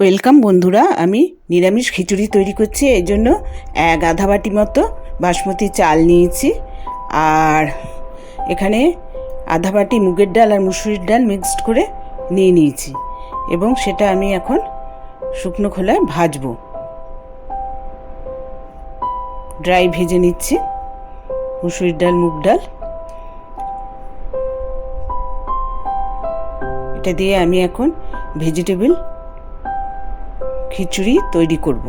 Welcome বন্ধুরা, আমি নিরামিষ খিচুড়ি তৈরি করছি। এই জন্য আধা বাটি মতো বাসমতি চাল নিয়েছি, আর এখানে আধা বাটি মুগের ডাল আর মুসুরির ডাল মিক্সড করে নিয়েছি, এবং সেটা আমি এখন শুকনো খোলায় ভাজবো। ড্রাই ভেজে নিচ্ছি মুসুরির ডাল, মুগ ডাল। এটা দিয়ে আমি এখন ভেজিটেবল খিচুড়ি তৈরি করব।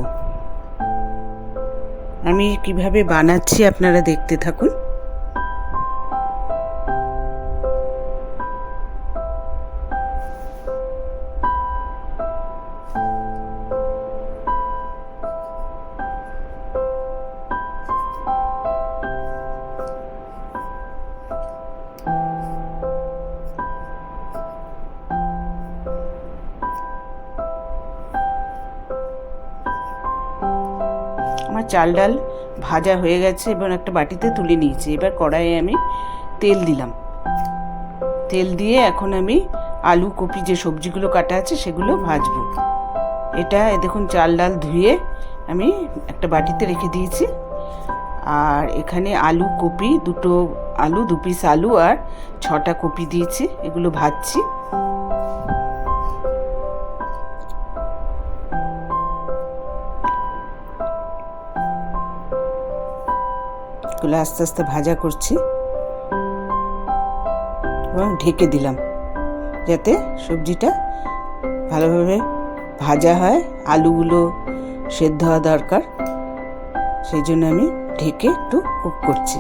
আমি কিভাবে বানাচ্ছি আপনারা দেখতে থাকুন। আমার চাল ডাল ভাজা হয়ে গেছে এবং একটা বাটিতে তুলে নিয়েছি। এবার কড়াইয়ে আমি তেল দিলাম। তেল দিয়ে এখন আমি আলু, কপি, যে সবজিগুলো কাটা আছে সেগুলো ভাজবো। এটা দেখুন, চাল ডাল ধুয়ে আমি একটা বাটিতে রেখে দিয়েছি। আর এখানে আলু, কপি, দুটো আলু, 2 পিস আলু আর 6টা কপি দিয়েছি। এগুলো ভাজছি। এগুলো আস্তে আস্তে ভাজা করছি এবং ঢেকে দিলাম যাতে সবজিটা ভালোভাবে ভাজা হয়। আলুগুলো সেদ্ধ হওয়া দরকার, সেই জন্য আমি ঢেকে একটু কুক করছি।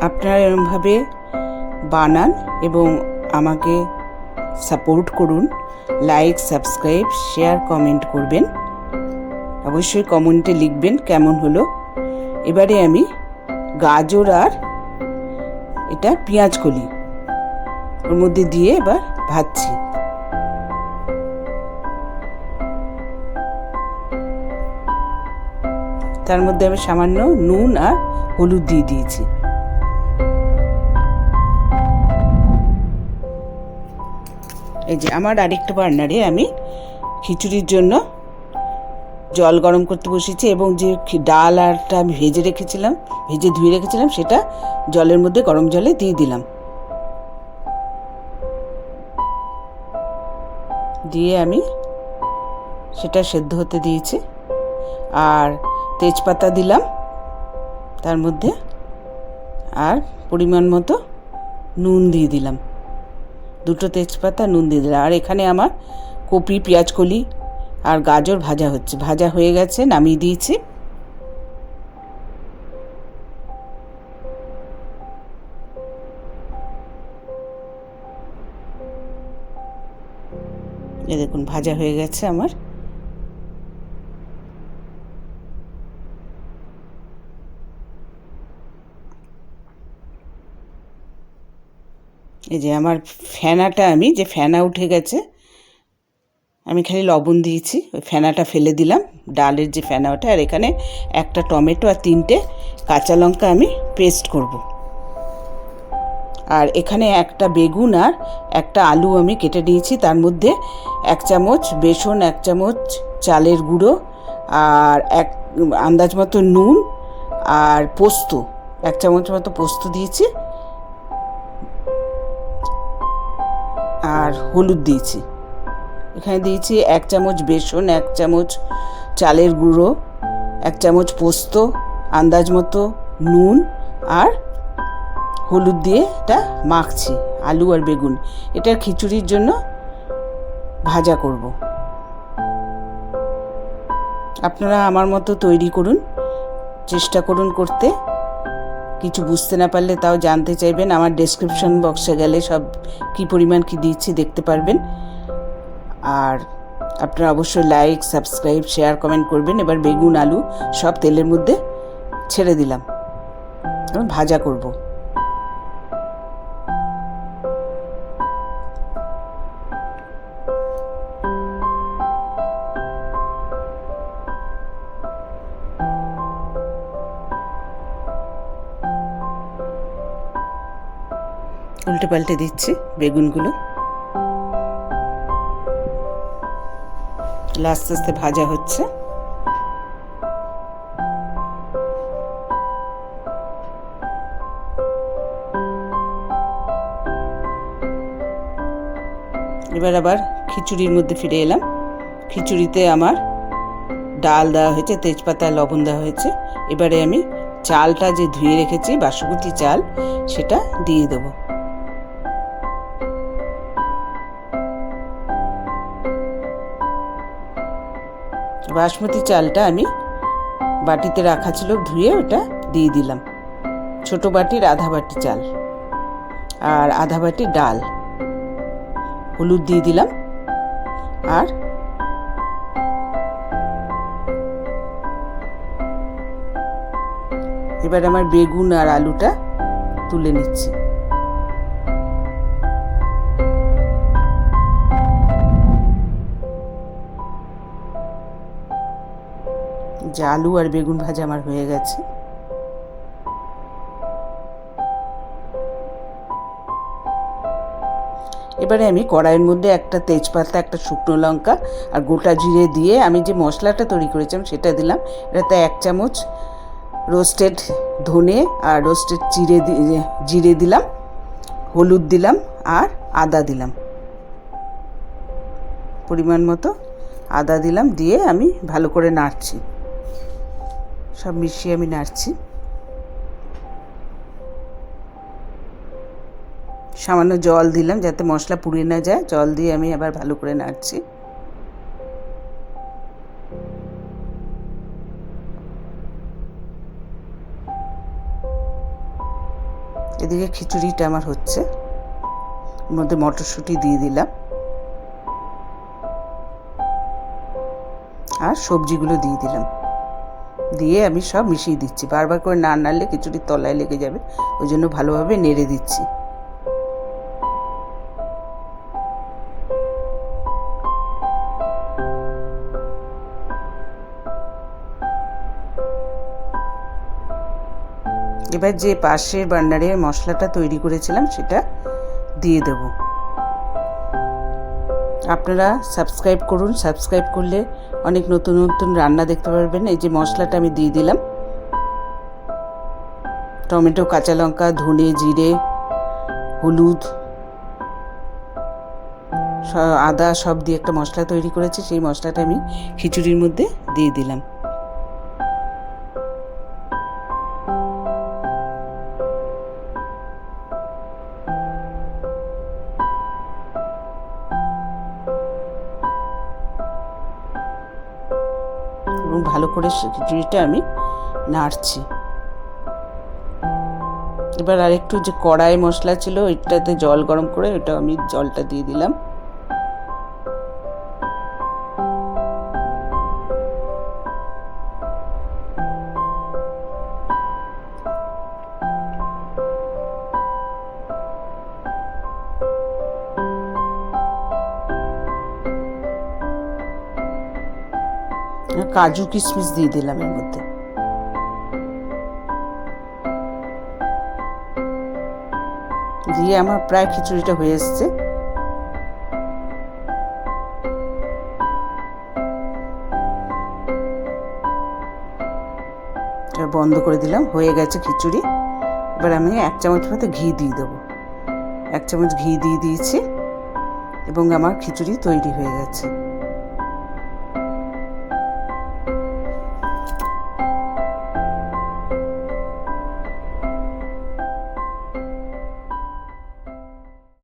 আপনারা এরকমভাবে বানান এবং আমাকে সাপোর্ট করুন। লাইক, সাবস্ক্রাইব, শেয়ার, কমেন্ট করবেন। অবশ্যই কমেন্টে লিখবেন কেমন হলো। এবারে আমি গাজর আর এটা পেঁয়াজ কলি ওর মধ্যে দিয়ে এবার ভাজছি। তার মধ্যে আমি সামান্য নুন আর হলুদ দিয়ে দিয়েছি। এই যে আমার আরেকটা বার্নারে আমি খিচুড়ির জন্য জল গরম করতে বসেছি, এবং যে ডাল আরটা আমি ভেজে ধুয়ে রেখেছিলাম সেটা জলের মধ্যে, গরম জলে দিয়ে দিলাম। দিয়ে আমি সেটা সেদ্ধ হতে দিয়েছি। আর তেজপাতা দিলাম তার মধ্যে, আর পরিমাণ মতো নুন দিয়ে দিলাম। 2টো তেজপাতা, নুন দিয়ে দিলাম। আর এখানে আমার কপি, পেঁয়াজ কলি আর গাজর ভাজা হয়ে গেছে, নামিয়ে দিয়েছি। এই দেখুন, ভাজা হয়ে গেছে আমার। এই যে আমার যে ফেনা উঠে গেছে, আমি খালি লবণ দিয়েছি, ওই ফেনাটা ফেলে দিলাম, ডালের যে ফেনা ওঠে। আর এখানে একটা টমেটো আর 3টে কাঁচা লঙ্কা আমি পেস্ট করব। আর এখানে একটা বেগুন আর একটা আলু আমি কেটে নিয়েছি। তার মধ্যে 1 চামচ বেসন, 1 চামচ চালের গুঁড়ো, আর আন্দাজ মতো নুন, আর পোস্ত 1 চামচ মতো পোস্ত দিয়েছি, আর হলুদ দিয়েছি। এখানে দিয়েছি 1 চামচ বেসন, 1 চামচ চালের গুঁড়ো, 1 চামচ পোস্ত, আন্দাজ মতো নুন আর হলুদ দিয়ে এটা মাখছি। আলু আর বেগুন এটা খিচুড়ির জন্য ভাজা করব। আপনারা আমার মতো তৈরি করুন, চেষ্টা করুন করতে। কিছু বুঝতে না পারলে তাও জানতে চাইবেন, আমার ডেসক্রিপশন বক্সে গেলে সব কি পরিমাণ কি দিচ্ছি দেখতে পারবেন। আর আপনারা অবশ্যই লাইক, সাবস্ক্রাইব, শেয়ার, কমেন্ট করবেন। এবার বেগুন, আলু সব তেলের মধ্যে ছেড়ে দিলাম, ভাজা করব। উল্টে পাল্টে দিচ্ছি বেগুনগুলো। আস্তে আস্তে ভাজা হচ্ছে। এবার আবার খিচুড়ির মধ্যে ফিরে এলাম। খিচুড়িতে আমার ডাল দেওয়া হয়েছে, তেজপাতা, লবণ দেওয়া হয়েছে। এবারে আমি চালটা যে ধুয়ে রেখেছি, বাসমতি চাল, সেটা দিয়ে দেবো। বাসমতি চালটা আমি বাটিতে রাখা ছিল, ধুয়ে ওটা দিয়ে দিলাম। ছোট বাটির আধা বাটি চাল আর আধা বাটি ডাল। হলুদ দিয়ে দিলাম। আর এবার আমার বেগুন আর আলুটা তুলে নিচ্ছি। যে আলু আর বেগুন ভাজা আমার হয়ে গেছে। এবারে আমি কড়াইয়ের মধ্যে একটা তেজপাতা, একটা শুকনো লঙ্কা আর গোটা জিরে দিয়ে আমি যে মশলাটা তৈরি করেছিলাম সেটা দিলাম। এটাতে 1 চামচ রোস্টেড ধনে আর রোস্টেড জিরে দিলাম, হলুদ দিলাম আর আদা দিলাম, পরিমাণ মতো আদা দিলাম। দিয়ে আমি ভালো করে নাড়ছি, সব মিশিয়ে আমি নাড়ছি। সামান্য জল দিলাম যাতে মশলা পুড়ে না যায়। জল দিয়ে আমি আবার ভালো করে নাড়ছি। এদিকে খিচুড়িটা আমার হচ্ছে। এর মধ্যে মটরশুঁটি দিয়ে দিলাম আর সবজিগুলো দিয়ে দিলাম। দিয়ে আমি সব মিশিয়ে দিচ্ছি। বারবার করে না নাড়লে খিচুড়ির তলায় লেগে যাবে, ওই জন্য ভালোভাবে নেড়ে দিচ্ছি। এবার যে পাশের বার্নারে মশলাটা তৈরি করেছিলাম সেটা দিয়ে দেব। আপনারা সাবস্ক্রাইব করুন, সাবস্ক্রাইব করলে অনেক নতুন নতুন রান্না দেখতে পারবেন। এই যে মশলাটা আমি দিয়ে দিলাম, টমেটো, কাঁচা লঙ্কা, ধনে, জিরে, হলুদ, আদা সব দিয়ে একটা মশলা তৈরি করেছি। সেই মশলাটা আমি খিচুড়ির মধ্যে দিয়ে দিলাম। এবং ভালো করে খিচুড়িটা আমি নাড়ছি। এবার আরেকটু যে কড়াই মশলা ছিল ওইটাতে জল গরম করে ওটা আমি জলটা দিয়ে দিলাম। কাজু কিশমিশ দিয়ে দিলাম এর মধ্যে। দিয়ে আমার প্রায় খিচুড়িটা হয়ে এসছে। বন্ধ করে দিলাম, হয়ে গেছে খিচুড়ি। এবার আমি 1 চামচ মতো ঘি দিয়ে দেবো। 1 চামচ ঘি দিয়ে দিয়েছি এবং আমার খিচুড়ি তৈরি হয়ে গেছে।